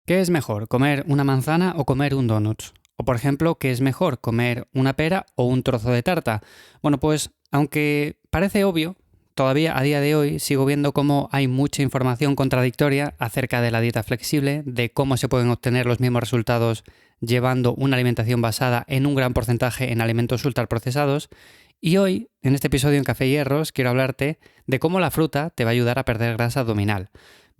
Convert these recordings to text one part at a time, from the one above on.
¿Qué es mejor, comer una manzana o comer un donut? O por ejemplo, ¿qué es mejor, comer una pera o un trozo de tarta? Bueno, pues aunque parece obvio, todavía a día de hoy sigo viendo cómo hay mucha información contradictoria acerca de la dieta flexible, de cómo se pueden obtener los mismos resultados llevando una alimentación basada en un gran porcentaje en alimentos ultraprocesados. Y hoy, en este episodio en Café y Hierros, quiero hablarte de cómo la fruta te va a ayudar a perder grasa abdominal.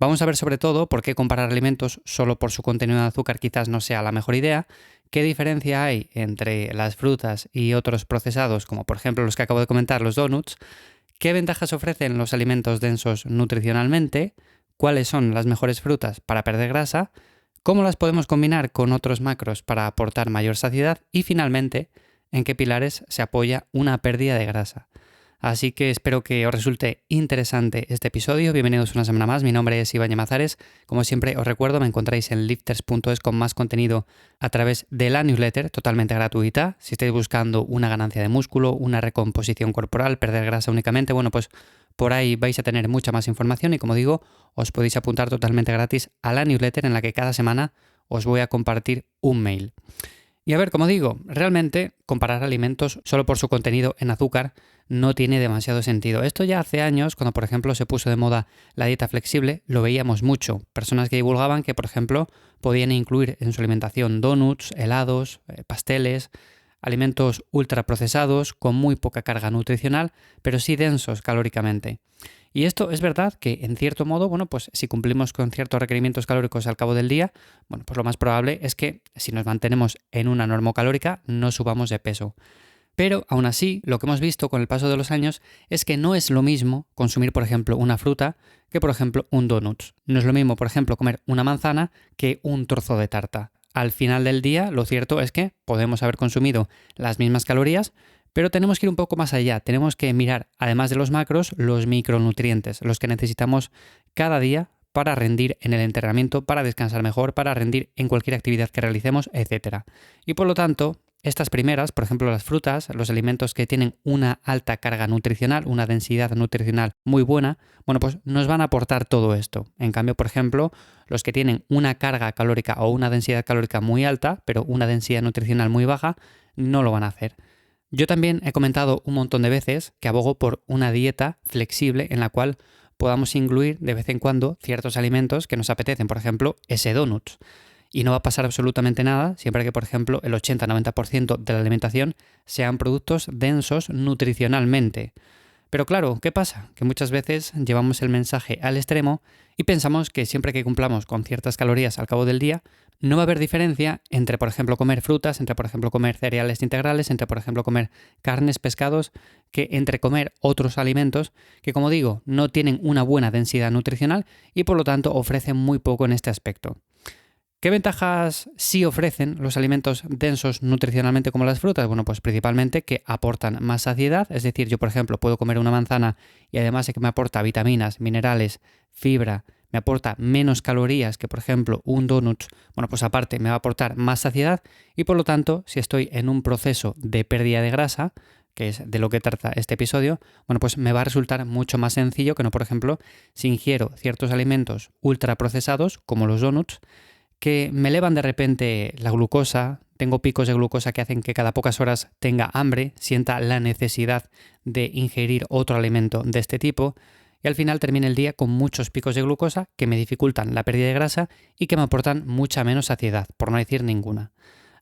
Vamos a ver sobre todo por qué comparar alimentos solo por su contenido de azúcar quizás no sea la mejor idea, qué diferencia hay entre las frutas y otros procesados, como por ejemplo los que acabo de comentar, los donuts, qué ventajas ofrecen los alimentos densos nutricionalmente, cuáles son las mejores frutas para perder grasa, cómo las podemos combinar con otros macros para aportar mayor saciedad y finalmente, en qué pilares se apoya una pérdida de grasa. Así que espero que os resulte interesante este episodio. Bienvenidos una semana más. Mi nombre es Iván Llamazares. Como siempre os recuerdo, me encontráis en lifters.es con más contenido a través de la newsletter totalmente gratuita. Si estáis buscando una ganancia de músculo, una recomposición corporal, perder grasa únicamente, bueno, pues por ahí vais a tener mucha más información y como digo, os podéis apuntar totalmente gratis a la newsletter en la que cada semana os voy a compartir un mail. Y a ver, como digo, realmente comparar alimentos solo por su contenido en azúcar no tiene demasiado sentido. Esto ya hace años, cuando por ejemplo se puso de moda la dieta flexible, lo veíamos mucho. Personas que divulgaban que, por ejemplo, podían incluir en su alimentación donuts, helados, pasteles, alimentos ultraprocesados con muy poca carga nutricional, pero sí densos calóricamente. Y esto es verdad que, en cierto modo, bueno, pues si cumplimos con ciertos requerimientos calóricos al cabo del día, bueno, pues lo más probable es que si nos mantenemos en una normocalórica no subamos de peso. Pero aún así, lo que hemos visto con el paso de los años es que no es lo mismo consumir, por ejemplo, una fruta que, por ejemplo, un donut. No es lo mismo, por ejemplo, comer una manzana que un trozo de tarta. Al final del día, lo cierto es que podemos haber consumido las mismas calorías, pero tenemos que ir un poco más allá. Tenemos que mirar, además de los macros, los micronutrientes, los que necesitamos cada día para rendir en el entrenamiento, para descansar mejor, para rendir en cualquier actividad que realicemos, etc. Y por lo tanto, estas primeras, por ejemplo las frutas, los alimentos que tienen una alta carga nutricional, una densidad nutricional muy buena, bueno, pues nos van a aportar todo esto. En cambio, por ejemplo, los que tienen una carga calórica o una densidad calórica muy alta, pero una densidad nutricional muy baja, no lo van a hacer. Yo también he comentado un montón de veces que abogo por una dieta flexible en la cual podamos incluir de vez en cuando ciertos alimentos que nos apetecen, por ejemplo, ese donut. Y no va a pasar absolutamente nada siempre que, por ejemplo, el 80-90% de la alimentación sean productos densos nutricionalmente. Pero claro, ¿qué pasa? Que muchas veces llevamos el mensaje al extremo y pensamos que siempre que cumplamos con ciertas calorías al cabo del día, no va a haber diferencia entre, por ejemplo, comer frutas, entre, por ejemplo, comer cereales integrales, entre, por ejemplo, comer carnes, pescados, que entre comer otros alimentos que, como digo, no tienen una buena densidad nutricional y por lo tanto ofrecen muy poco en este aspecto. ¿Qué ventajas sí ofrecen los alimentos densos nutricionalmente como las frutas? Bueno, pues principalmente que aportan más saciedad, es decir, yo por ejemplo puedo comer una manzana y además de que me aporta vitaminas, minerales, fibra, me aporta menos calorías que por ejemplo un donut, bueno pues aparte me va a aportar más saciedad y por lo tanto si estoy en un proceso de pérdida de grasa, que es de lo que trata este episodio, bueno pues me va a resultar mucho más sencillo que no por ejemplo si ingiero ciertos alimentos ultraprocesados como los donuts, que me elevan de repente la glucosa, tengo picos de glucosa que hacen que cada pocas horas tenga hambre, sienta la necesidad de ingerir otro alimento de este tipo y al final termine el día con muchos picos de glucosa que me dificultan la pérdida de grasa y que me aportan mucha menos saciedad, por no decir ninguna.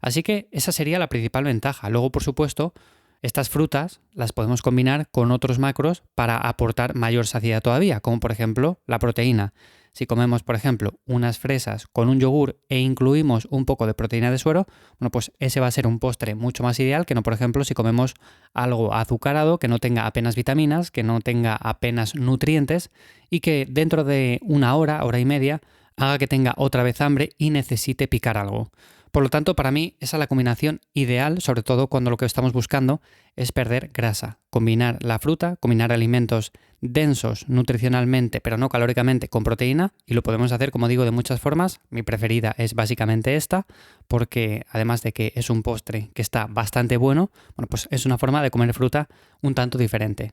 Así que esa sería la principal ventaja. Luego, por supuesto, estas frutas las podemos combinar con otros macros para aportar mayor saciedad todavía, como por ejemplo la proteína. Si comemos, por ejemplo, unas fresas con un yogur e incluimos un poco de proteína de suero, bueno, pues ese va a ser un postre mucho más ideal que no, por ejemplo, si comemos algo azucarado que no tenga apenas vitaminas, que no tenga apenas nutrientes y que dentro de una hora, hora y media, haga que tenga otra vez hambre y necesite picar algo. Por lo tanto, para mí esa es la combinación ideal, sobre todo cuando lo que estamos buscando es perder grasa. Combinar la fruta, combinar alimentos densos nutricionalmente, pero no calóricamente, con proteína, y lo podemos hacer, como digo, de muchas formas. Mi preferida es básicamente esta, porque además de que es un postre que está bastante bueno, bueno, pues es una forma de comer fruta un tanto diferente.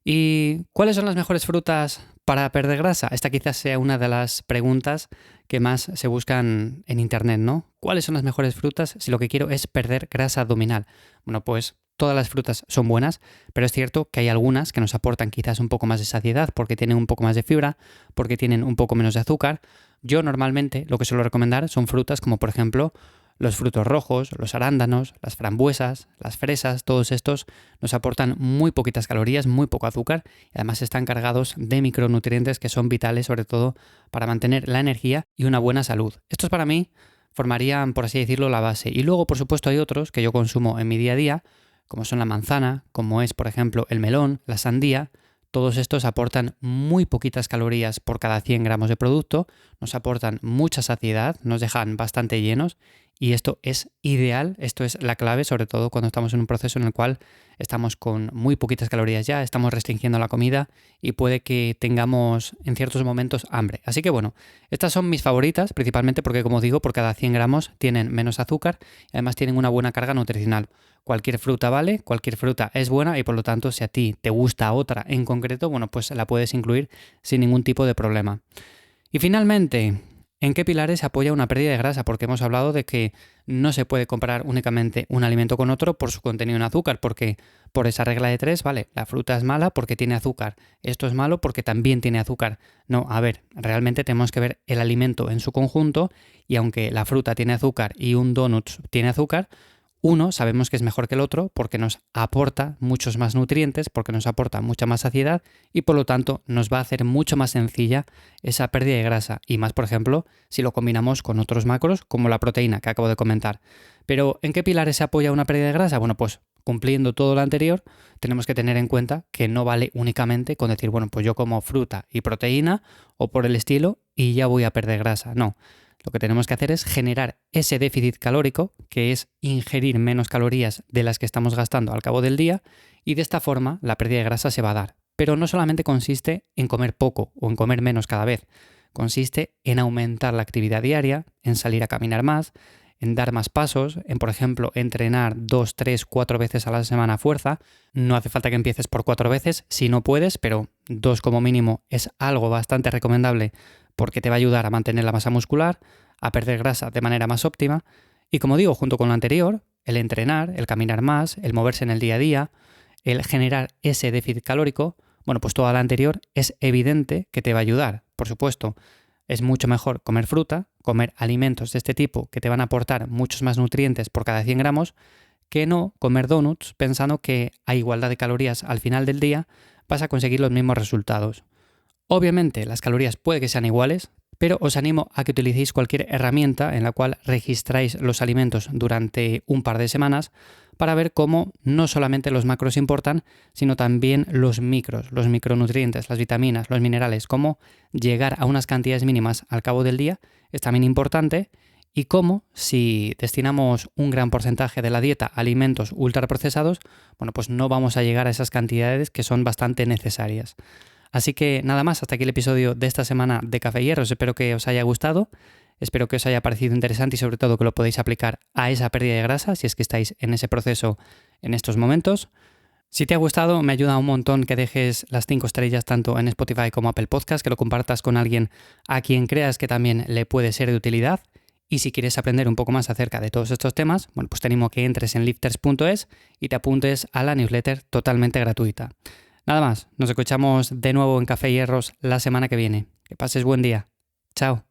¿Y cuáles son las mejores frutas para perder grasa? Esta quizás sea una de las preguntas que más se buscan en internet, ¿no? ¿Cuáles son las mejores frutas si lo que quiero es perder grasa abdominal? Bueno, pues todas las frutas son buenas, pero es cierto que hay algunas que nos aportan quizás un poco más de saciedad porque tienen un poco más de fibra, porque tienen un poco menos de azúcar. Yo normalmente lo que suelo recomendar son frutas como por ejemplo los frutos rojos, los arándanos, las frambuesas, las fresas, todos estos nos aportan muy poquitas calorías, muy poco azúcar y además están cargados de micronutrientes que son vitales sobre todo para mantener la energía y una buena salud. Estos para mí formarían, por así decirlo, la base. Y luego, por supuesto, hay otros que yo consumo en mi día a día, como son la manzana, como es, por ejemplo, el melón, la sandía. Todos estos aportan muy poquitas calorías por cada 100 gramos de producto, nos aportan mucha saciedad, nos dejan bastante llenos y esto es ideal, esto es la clave, sobre todo cuando estamos en un proceso en el cual estamos con muy poquitas calorías ya, estamos restringiendo la comida y puede que tengamos en ciertos momentos hambre. Así que bueno, estas son mis favoritas, principalmente porque como digo, por cada 100 gramos tienen menos azúcar y además tienen una buena carga nutricional. Cualquier fruta vale, cualquier fruta es buena y por lo tanto si a ti te gusta otra en concreto, bueno, pues la puedes incluir sin ningún tipo de problema. Y finalmente, ¿en qué pilares se apoya una pérdida de grasa? Porque hemos hablado de que no se puede comparar únicamente un alimento con otro por su contenido en azúcar, porque por esa regla de 3, vale, la fruta es mala porque tiene azúcar, esto es malo porque también tiene azúcar. No, a ver, realmente tenemos que ver el alimento en su conjunto y aunque la fruta tiene azúcar y un donut tiene azúcar, uno sabemos que es mejor que el otro porque nos aporta muchos más nutrientes, porque nos aporta mucha más saciedad y por lo tanto nos va a hacer mucho más sencilla esa pérdida de grasa y más, por ejemplo, si lo combinamos con otros macros como la proteína que acabo de comentar. Pero ¿en qué pilares se apoya una pérdida de grasa? Bueno, pues cumpliendo todo lo anterior, tenemos que tener en cuenta que no vale únicamente con decir, bueno, pues yo como fruta y proteína o por el estilo y ya voy a perder grasa. No. Lo que tenemos que hacer es generar ese déficit calórico, que es ingerir menos calorías de las que estamos gastando al cabo del día, y de esta forma la pérdida de grasa se va a dar. Pero no solamente consiste en comer poco o en comer menos cada vez, consiste en aumentar la actividad diaria, en salir a caminar más, en dar más pasos, en por ejemplo entrenar 2, 3, 4 veces a la semana a fuerza. No hace falta que empieces por 4 veces si no puedes, pero 2 como mínimo es algo bastante recomendable porque te va a ayudar a mantener la masa muscular, a perder grasa de manera más óptima. Y como digo, junto con lo anterior, el entrenar, el caminar más, el moverse en el día a día, el generar ese déficit calórico, bueno, pues todo lo anterior es evidente que te va a ayudar. Por supuesto, es mucho mejor comer fruta, comer alimentos de este tipo que te van a aportar muchos más nutrientes por cada 100 gramos, que no comer donuts pensando que a igualdad de calorías al final del día vas a conseguir los mismos resultados. Obviamente las calorías puede que sean iguales, pero os animo a que utilicéis cualquier herramienta en la cual registráis los alimentos durante un par de semanas para ver cómo no solamente los macros importan, sino también los micros, los micronutrientes, las vitaminas, los minerales, cómo llegar a unas cantidades mínimas al cabo del día es también importante y cómo si destinamos un gran porcentaje de la dieta a alimentos ultraprocesados, bueno, pues no vamos a llegar a esas cantidades que son bastante necesarias. Así que nada más, hasta aquí el episodio de esta semana de Café y Hierros. Espero que os haya gustado, espero que os haya parecido interesante y sobre todo que lo podéis aplicar a esa pérdida de grasa si es que estáis en ese proceso en estos momentos. Si te ha gustado, me ayuda un montón que dejes las 5 estrellas tanto en Spotify como Apple Podcast, que lo compartas con alguien a quien creas que también le puede ser de utilidad. Y si quieres aprender un poco más acerca de todos estos temas, bueno, pues te animo a que entres en lifters.es y te apuntes a la newsletter totalmente gratuita. Nada más, nos escuchamos de nuevo en Café y Hierros la semana que viene. Que pases buen día. Chao.